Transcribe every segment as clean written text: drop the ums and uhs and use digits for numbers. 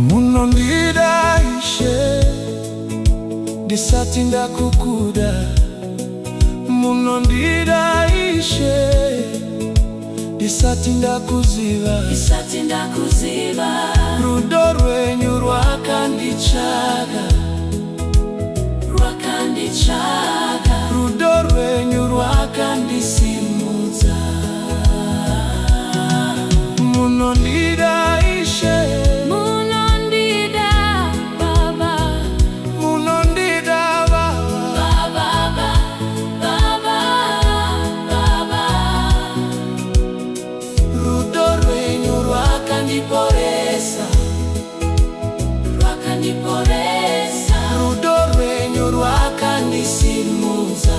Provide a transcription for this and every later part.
Munondida Ishe ndisati ndakukuda. Munondida Ishe ndisati ndakuziva. Rudo rwenyu rwakandichaga. Rudo rwenyu rwakandisimudza. Munondida Ishe. Rudo rwenyu rwakandisimudza.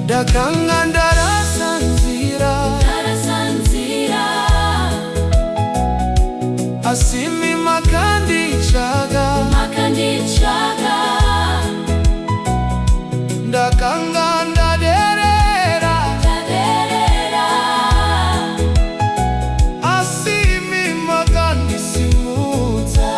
Ndakanga ndarasanzira asimi makandichaga. Ndakanga ndaderera asimi makandisimudza.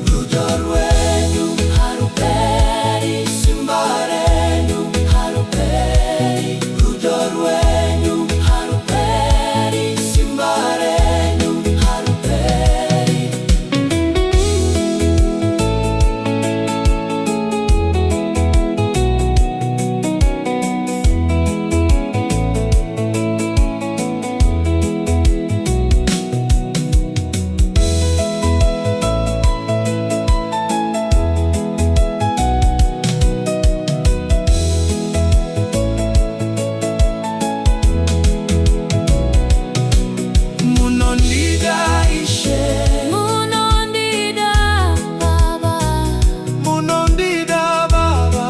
Rudo rwenyu haruperi, simba renyu haruperi. Rudo rwenyu haruperi, simba renyu haruperi. Munondida Ishe. Munondida Baba.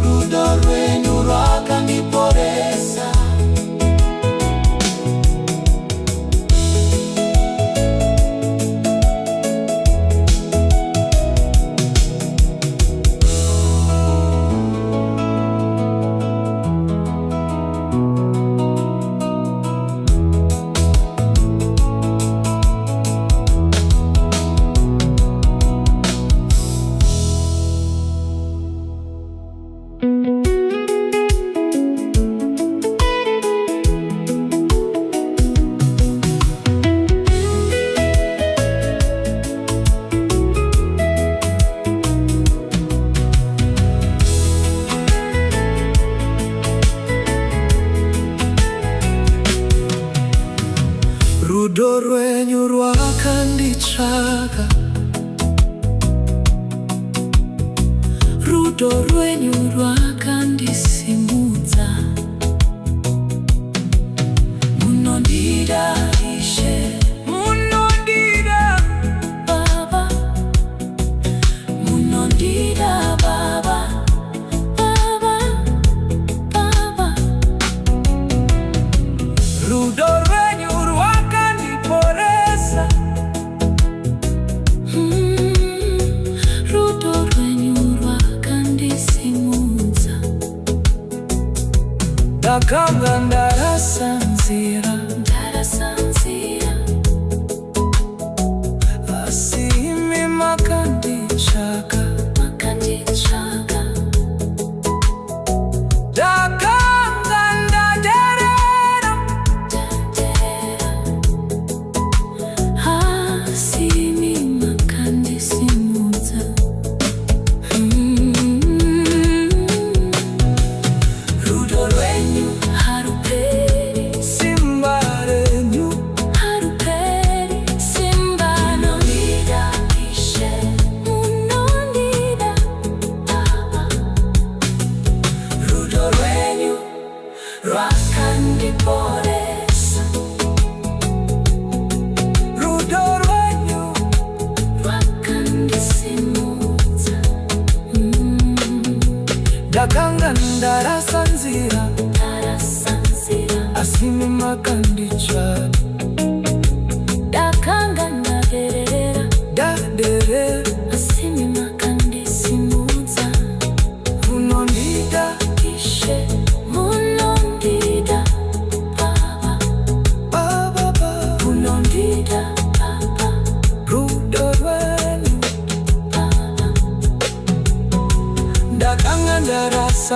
Rudo rwenyu rwakandiporesa. Rudo rwenyu rwakandichaga. Rudo rwenyu rwakandisimudza. Munondida Ishe. Munondida Baba. Munondida Baba. Rudo rwenyu rwakandiporesa. Rudo rwenyu rwakandisimudza. Ndakanga ndarasanzira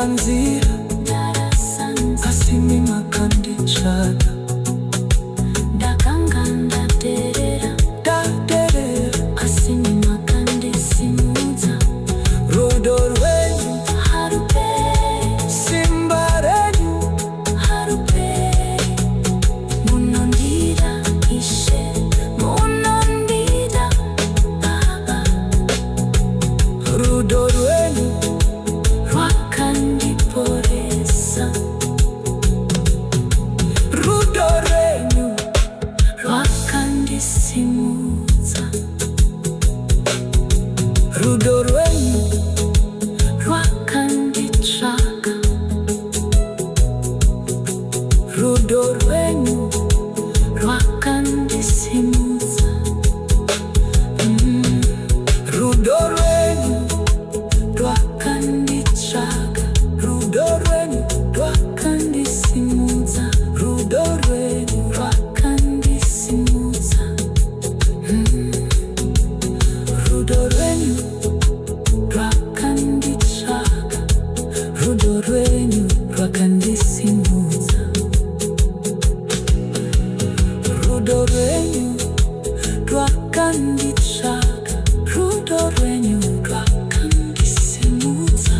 ndarasanzira asi makanditsvaka. Ndakanga ndaderera asi makandisimudza. Rudo rwenyu haruperi, simba renyu haruperi. Munondida Ishe, munondida Baba. Rudo rwenyu rwakandiporesa. Rudo rwenyu rwakandisimudza. Rudo rwenyu rwakanditsvaka. Rudo rwenyu rwakandisimudza. Rudo rwenyu rwakanditsvaka. Rudo rwenyu rwakandisimudza. Rudo rwenyu rwakandisimudza. Rudo rwenyu rwakanditsvaka. Rudo rwenyu rwakandisimudza. Rudo rwenyu rwakanditsvaka. Rudo rwenyu rwakandisimudza.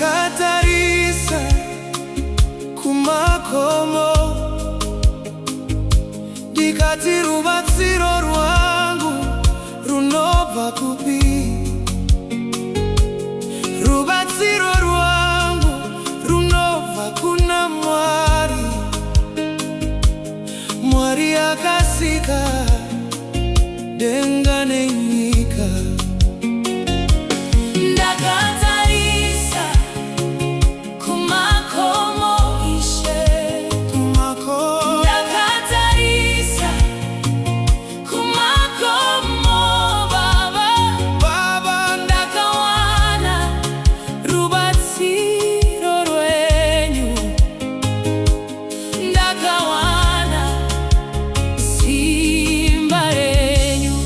Ndakatarisa Kumakomo, ndikati rubatsiro rwangu runobva kupi? Rubatsiro rwangu runobva kuna Mwari. Mwari akasika denga nenyika. Ndakatarisa Kumakomo Ishe. Ndakatarisa Kumakomo Baba. Ndakawana rubatsiro rwenyu. Ndakawana simba renyu.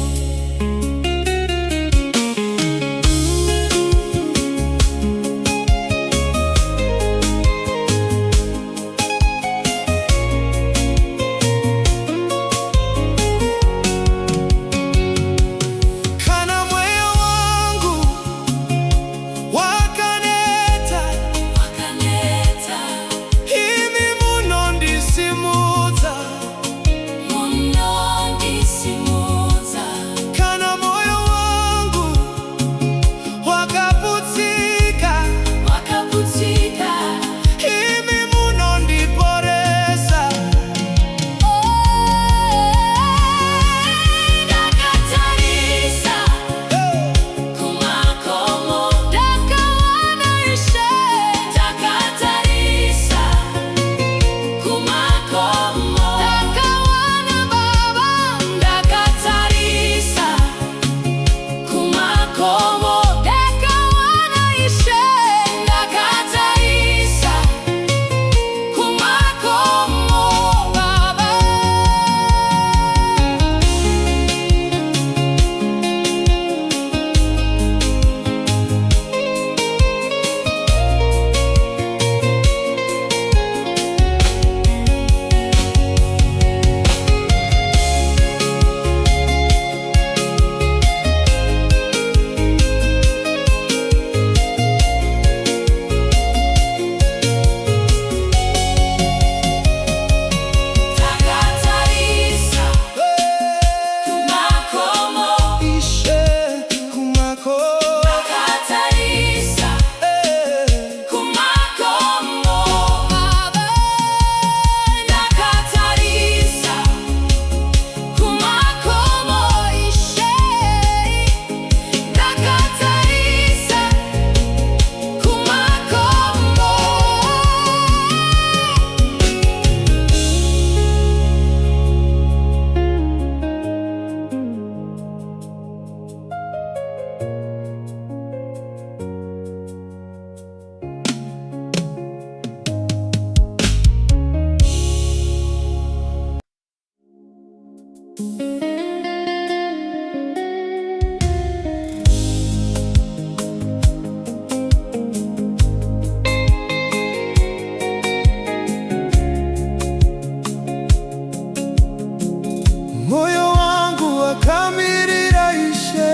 Moyo wangu wakamirira Ishe,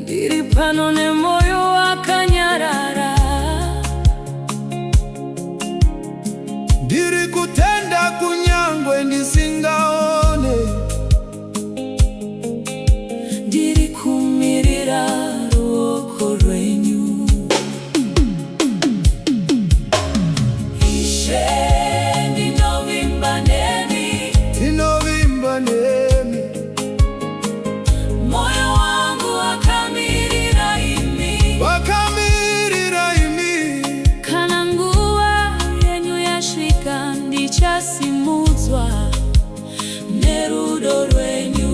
ndiri pano nemoyo wakanyarara, ndiri kutenda kunyangwe ndisingaone, ndiri kumirira ruoko rwenyu. Ishe ndinovimba nemi, ndinovimba nemi, moyo wangu wakamirira imi, wakamirira imi. kana nguva yenyu yasvika ndichasimudzwa nerudo rwenyu.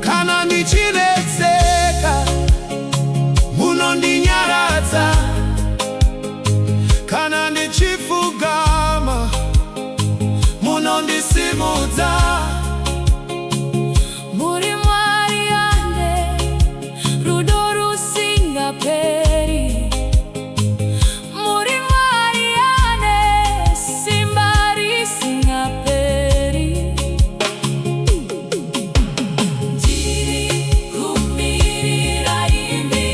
Kana ndichinetseka munondinyaradza, kana ndichifugama munondisimudza. Muri Mwari ane rudo rusingaperi, muri Mwari ane simba risingaperi. Ndiri kumirira imi,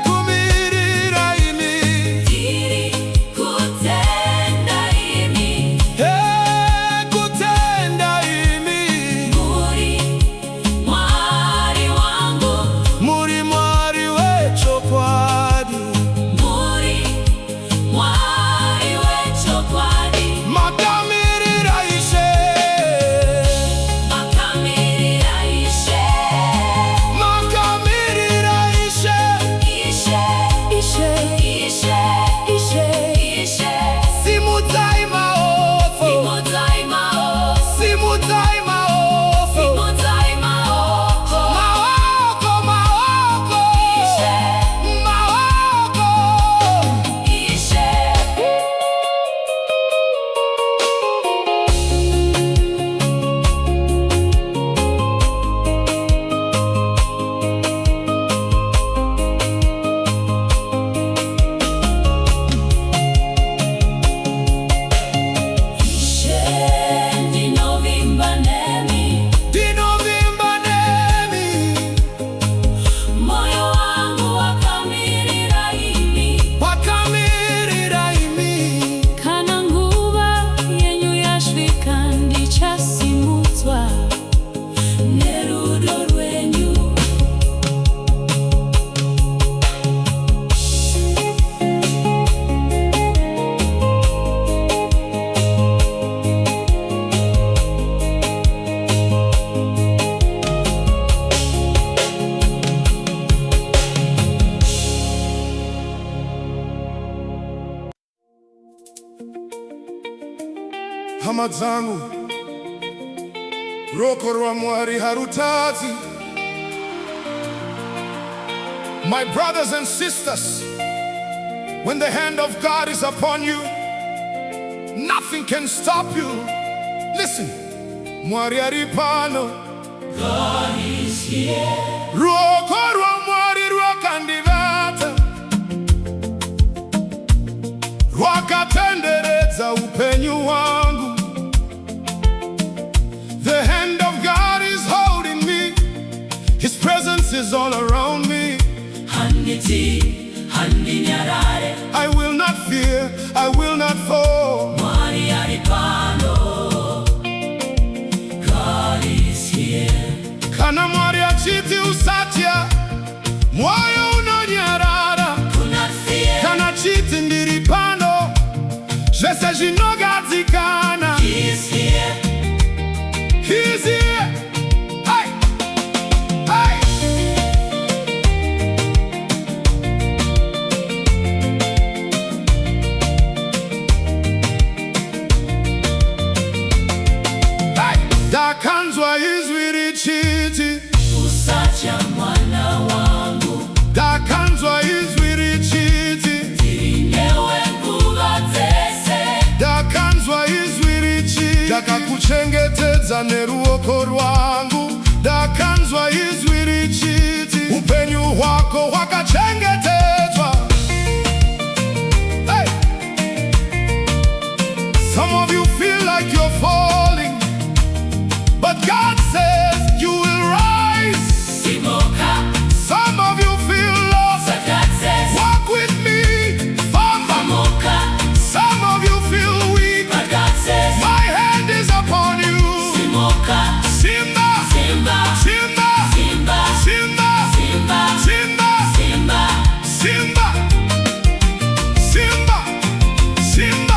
Kumirira imi, ndiri kutenda imi, kutenda imi. muri Mwari wangu, Muri Mwari wechokwadi, muri Mwari wechokwadi. makamirira Ishe, Wakamirira Ishe, makamirira Ishe. Ishe, Ishe, Ishe, Ishe, Ishe. Simudzai maofu, Simudzai maofu, simudzai maofu. simudzai maofu. Maoko, maoko, Ishe, maoko. Ishe. Ishe, ndinovimba nemi, Ndinovimba nemi, moyo wangu wakamirira imi, wakamirira imi. kana nguva yenyu yasvika ndichasimudzwa nerudo rwenyu. Hama dzangu, ruoko RwaMwari harutadzi. My brothers and sisters, when the hand of God is upon you, nothing can stop you. Listen, Mwari ari pano. God is here. Ruoko RwaMwari rwakandivata, rwakatenderedza upenyu wangu. The hand of God is holding me. His presence is all around me. Handiti, handinyarare, I will not fear, I will not fall. Mwari ari pano. God is here. Kana Mwari achiti usatya, moyo unonyarara. Kuna fear. Kana chiti ndiri pano, zvese zvinogadzikana. He is here. He's here. Hey! Hey! ndakakuchengetedza neruoko rwangu, ndakanzwa izwi richiti upenyu hwako hwakachengetedzwa. Hey! Some of you feel like you're falling, but God says you will rise. Some of you feel lost, but God says walk with me. Some of you feel weak, but God says my hand is upon you. Simba, Simba, Simba, Simba, Simba, Simba, Simba, Simba, Simba, Simba.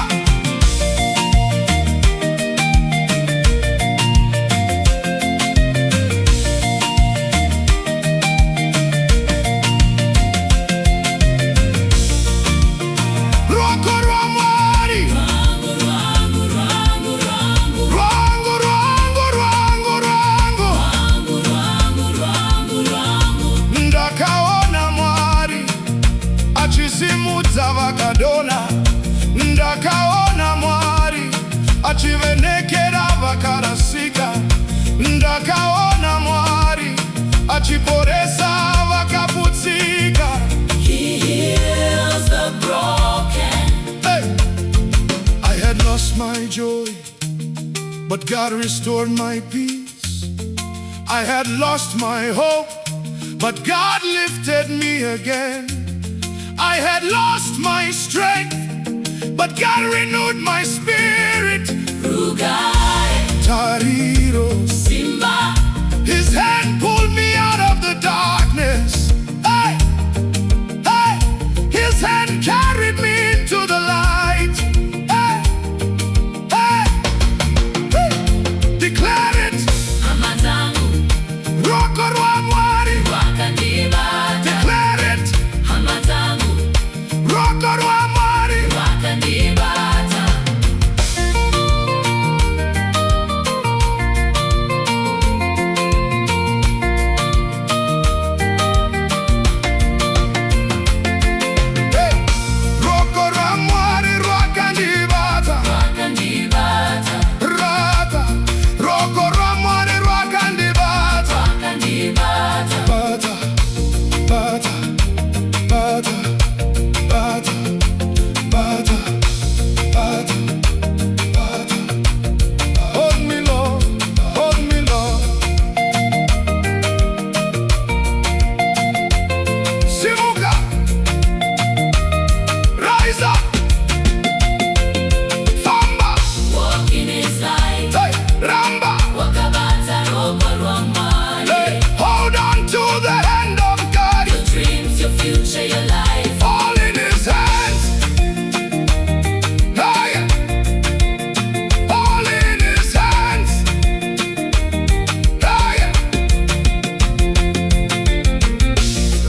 Ruoko RwaMwari, Rwangu, Rwangu, Rwangu, ndakaona Mwari achisimudza vakadona, ndakaona Mwari achivenekera vakarasika, ndakaona Mwari achiporesa vakaputsika. He heals the broken. Hey! I had lost my joy, but God restored my peace. I had lost my hope, but God lifted me again. I had lost my strength, but God renewed my spirit. Rugai, Tariro, Simba, His hand pulled me out of the darkness. Hey! Hey! His hand carried me into the light. Hey! Hey! Hey! Declare it. Amazangu, Ruoko RwaMwari. Wakandibata. Declare it. Amazangu, Ruoko RwaMwari. Wakandibata. Hey! Ruoko RwaMwari rwakandibata. Wakandibata. Rata. Ruoko RwaMwari rwakandibata. Wakandibata. Bata, bata, bata, bata, bata, bata, bata. Hold me, Lord, hold me, Lord. Simuka, rise up, famba, Walk in His light. hey, ramba, Wakabata Ruoko RwaMwari. hey. Hold on to the hand of God, Your dreams, your future, your life. all in His hands. Hey, all in His hands. Hey,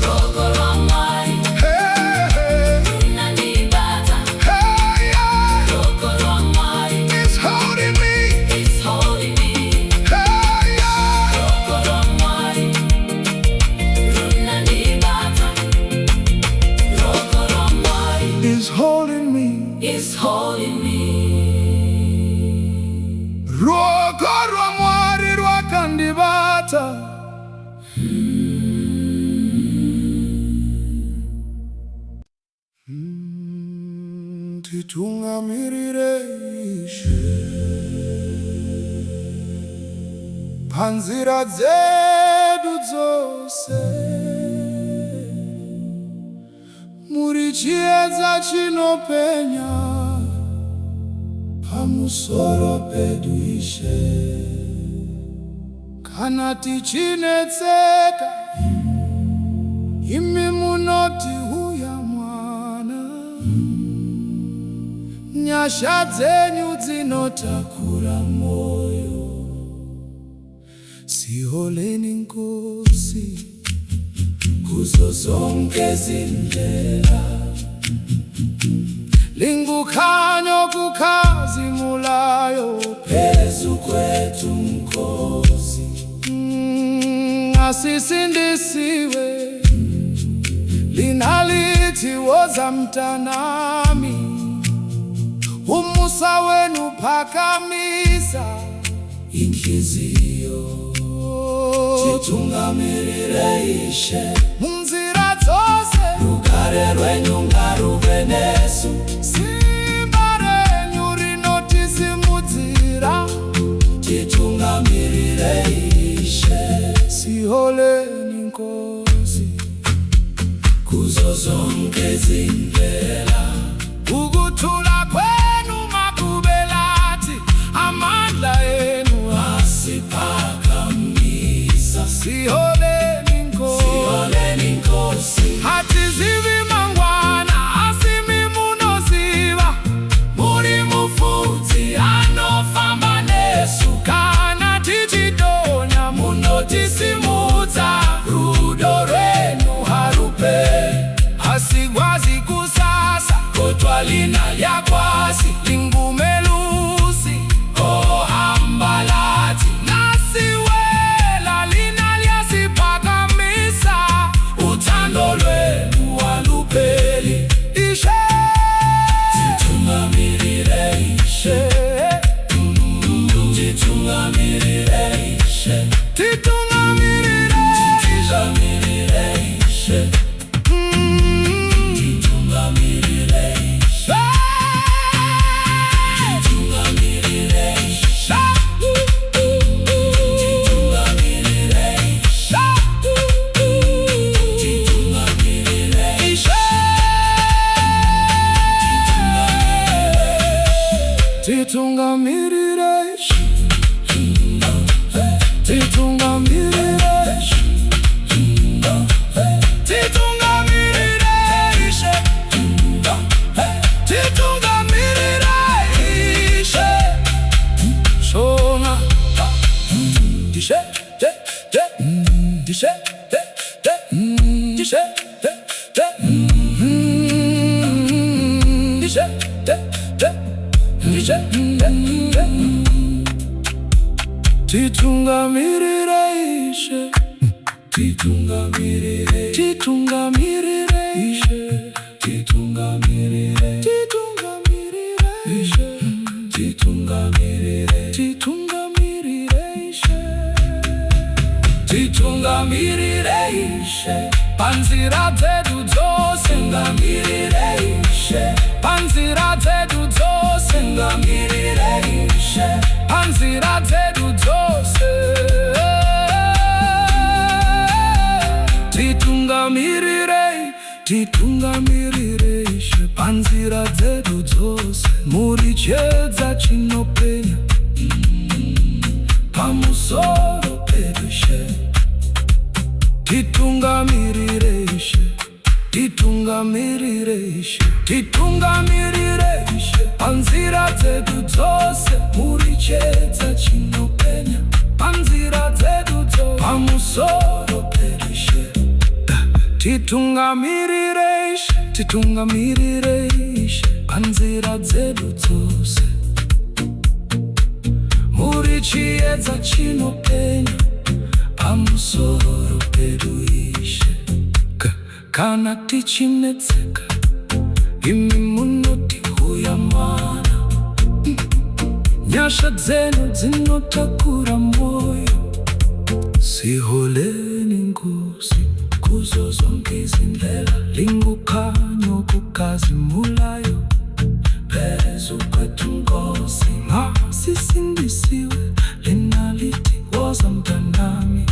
Ruoko RwaMwari. hey, Unandibata. hey, yeah. Ruoko RwaMwari. It's holding me. It's holding me. Hey, yeah. Ruoko RwaMwari. Unandibata. Ruoko RwaMwari. It's holding me. It's holding me. Ruoko RwaMwari rwakandibata. Titungamirirei Ishe panzira dzedu dzose, muri chiedza chinopenya pamusoro pedu Ishe. Kana tichinetseka, imi munoti uya mwana. Nyahsha dzenyu dzinotakura moyo. Siholeni Nkosi kuzo zonke zindlela. Lingukhanyo kukhazimulayo phezu kwethu Nkosi. Asisindisiwe linalithi woza mtanami, umusa wenu phakamisa. chiziyo. Titungamirirei Ishe munzira dzose, rugare rwenyu ngaruve nesu. simba renyu rinotisimudzira. Titungamirirei Ishe Siholeni Nkosi kuzo zonke zindlela. Ukuthula kwenu makubelati, amandla enu asiphakamisa. Siholeni Nkosi, Siholeni Nkosi, hatizivi mangwana asimi munoziva. muri mufudzi anofamba nesu. Kana tichitonya Munotisimudza, rudo rwenyu haruperi. hasigwazi kusasa, Kotwa linalya kwasi, lingumelusi ohambalati. nasiwela linalyasiphakamisa. Uthando lwenu alupeli. Ishe, Titungamirirei Ishe, titungamirirei Ishe, titungamirirei. titungamirirei Ishe, titungamirirei Ishe, titungamirirei Ishe, titungamirirei Ishe, titungamirirei Ishe, Titungamirirei, titungamirirei, titungamirirei Ishe, titungamirirei Ishe. Shona Ishe, Ishe, Ishe, Titungamirirei Ishe, titungamirirei, titungamirirei Ishe, titungamirirei, titungamirirei Ishe, titungamirirei, titungamirirei Ishe, titungamirirei Ishe, panzira dzedu dzose, tungamirirei Ishe, panzira dzedu dzose, tungamirirei Ishe, panzira dzedu dzose. Titungamirirei, titungamirirei Ishe, panzira dzedu dzose. Muri chiedza chinopenya pamusoro pedu Ishe. Titungamirirei Ishe, titungamirirei Ishe, titungamirirei Ishe, panzira dzedu dzose. Muri chiedza chinopenya panzira dzedu dzose, pamusoro pedu Ishe. Titungamirirei Ishe, titungamirirei Ishe, panzira dzedu dzose. Muri chiedza chinopenya pamusoro pedu Ishe. Kana tichinetseka, imi munoti uya mwana. Nyahsha dzenu dzinotakura moyo. Siholeni Nkosi kuzo zonke izindlela. Lingukanyo kukazimulayo phezu kwethu Nkosi. Ngasisindisiwe linalithi woza mntanami.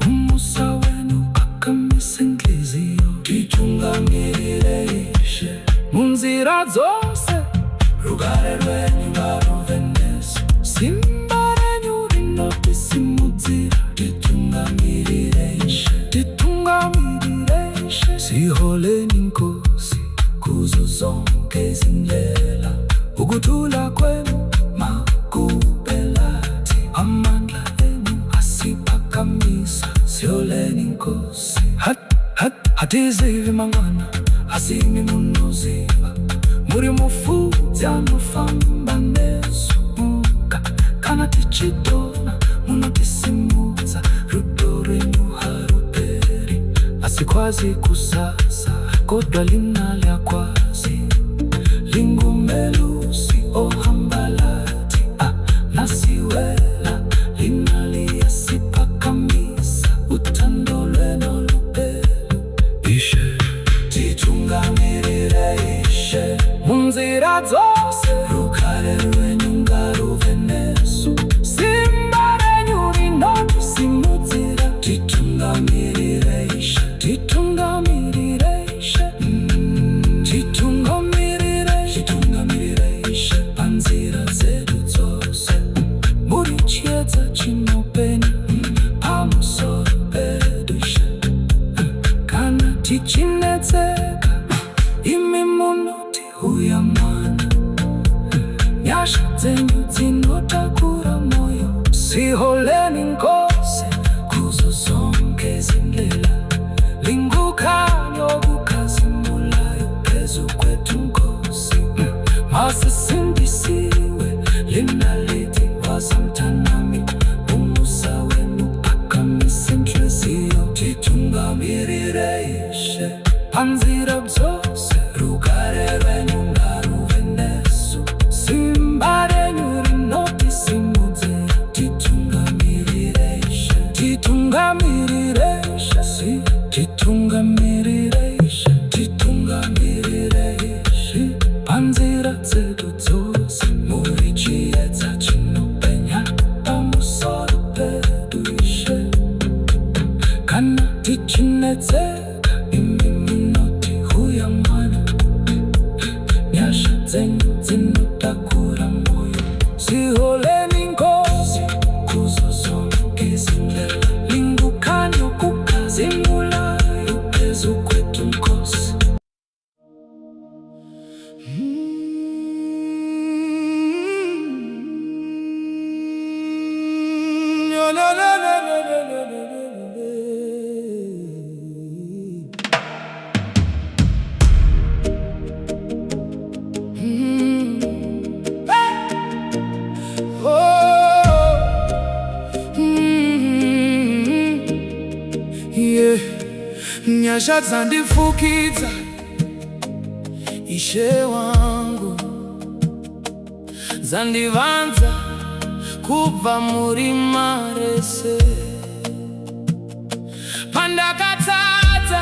Umusa wenu phakamisa inhliziyo. Titungamirirei Ishe munzira dzose, rugare rwenyu ngaruve nesu. Simba renyu rinotisimudzira. Titungamirirei Ishe, titungamirirei Ishe. Siholeni Nkosi kuzo zonke izindlela. Ukuthula kwenu makubelati, amandla enu asiphakamisa. Siholeni Nkosi, hatizivi mangwana asimi munoziva. Muri mufudzi anofamba nesu. Kana tichitonya munotisimudza, rudo rwenyu haruperi. Asikwazi kusasa, kodwa linalya kwasi. Lingumelusi ohambalati, nasiwela dzose, rugare rwenyu ngaruve nesu. Simba renyu rinotisimudzira, titungamirirei Ishe, titungamirirei Ishe. Titungamirirei Ishe panzira dzedu dzose. Muri chiedza chinopenya pamusoro pedu Ishe. Kana tichinetseka imi munoti uya mwana. Nyasha dzenyu dzinotakura moyo. Siholeni Nkosi kuzo zonke izindlela. Lingukanyo kukazimulayo phezu kwethu Nkosi. Masisindisiwe linaleti wazamthanami. Umusa wenu phakamise inhliziyo. Titungamirirei Ishe panzira dzose, rugare rwenyu ngaruve nesu. Simba renyu rinotisimudzira, titungamirirei Ishe, titungamirirei Ishe. Titungamirirei Ishe, titungamirirei Ishe panzira dzedu dzose. Muri chiedza chinopenya pamusoro pedu Ishe. Kana tichinetseka imi munoti uya mwana. Nyasha dzenyu dzinotakura moyo. Siholeni Nkosi kuzo zonke izindlela. Lingukanyo kukazimulayo phezu kwethu Nkosi. Nyahsha Dzandipfukidza, Ishe wangu. Dzandivanza kubva muri marese. Pandakatadza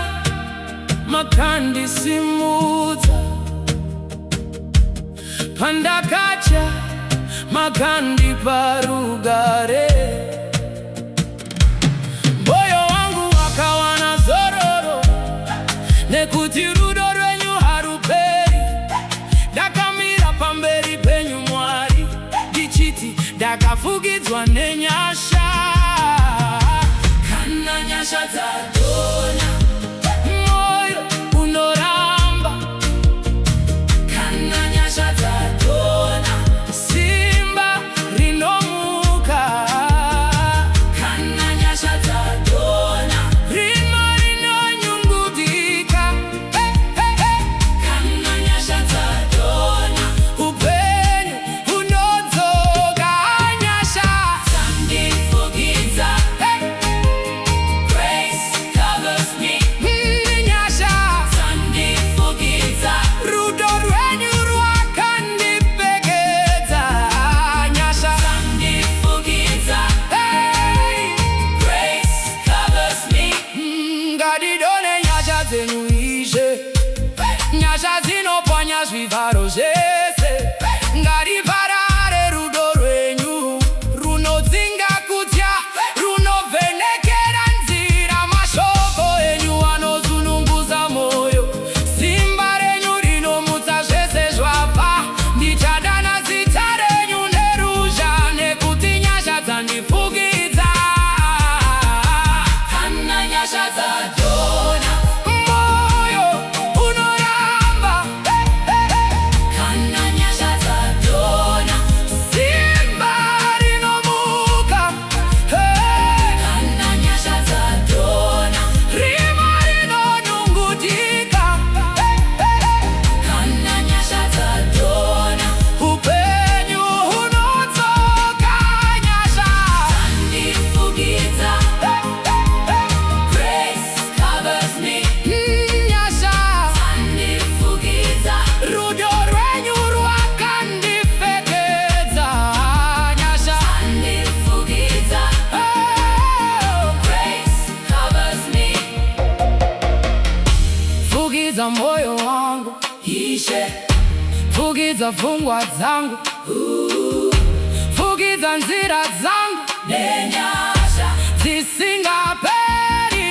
makandisimudza. Pandakatya makandipa rugare. Moyo wangu wakawana zororo, nekuti rudo rwenyu haruperi. Ndakamira pamberi penyu Mwari, ndichiti ndakafukidzwa nenyasha. Kana nyasha dzatonya, moyo unoramba. Kana nyasha dzatonya, simba rinomuka. Kana nyasha dzatonya, rinonyungudika. Kana nyasha dzatonya, upenyu hunodzoka. Nyahsha Dzandipfukidza, praise fukidza pfungwa dzangu, fukidza nzira dzangu nenyasha dzisingaperi.